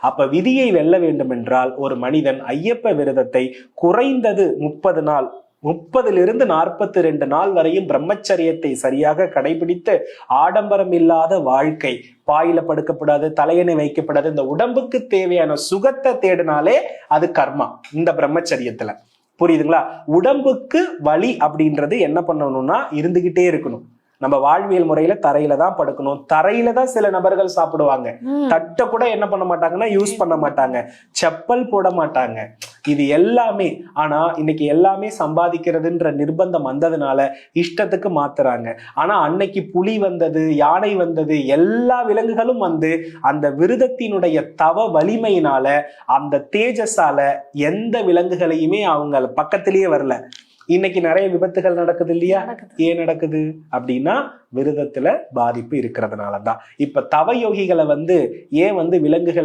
அப்ப விதியை வெல்ல வேண்டும் என்றால் ஒரு மனிதன் ஐயப்ப விரதத்தை குறைந்தது 30 நாள் 30லிருந்து 42 நாள் வரையும் பிரம்மச்சரியத்தை சரியாக கடைபிடித்து ஆடம்பரம் இல்லாத வாழ்க்கை, பாயில படுக்கப்படாது, தலையணை வைக்கப்படாது, இந்த உடம்புக்கு தேவையான சுகத்தை தேடினாலே அது கர்மா. இந்த பிரம்மச்சரியத்துல புரியுதுங்களா? உடம்புக்கு வலி அப்படின்றது என்ன பண்ணணும்னா இருந்துகிட்டே இருக்கணும். நம்ம வாழ்வியல் முறையில தரையில தான் படுக்கணும். தரையில தான் சில நபர்கள் சாப்பிடுவாங்க. தட்டை கூட என்ன பண்ண மாட்டாங்கன்னா யூஸ் பண்ண மாட்டாங்க, செப்பல் போட மாட்டாங்க. இது எல்லாமே ஆனா இன்னைக்கு எல்லாமே சம்பாதிக்கிறதுன்ற நிர்பந்தம் வந்ததுனால இஷ்டத்துக்கு மாத்துறாங்க. ஆனா அன்னைக்கு புலி வந்தது, யானை வந்தது, எல்லா விலங்குகளும் வந்து அந்த விரதத்தினுடைய தவ வலிமையினால அந்த தேஜஸால எந்த விலங்குகளையுமே அவங்க பக்கத்திலேயே வரல. இன்னைக்கு நிறைய விபத்துகள் நடக்குது இல்லையா? ஏன் நடக்குது அப்படின்னா விரதத்துல பாதிப்பு இருக்கிறதுனாலதான். இப்ப தவ யோகிகளை வந்து ஏன் வந்து விலங்குகள்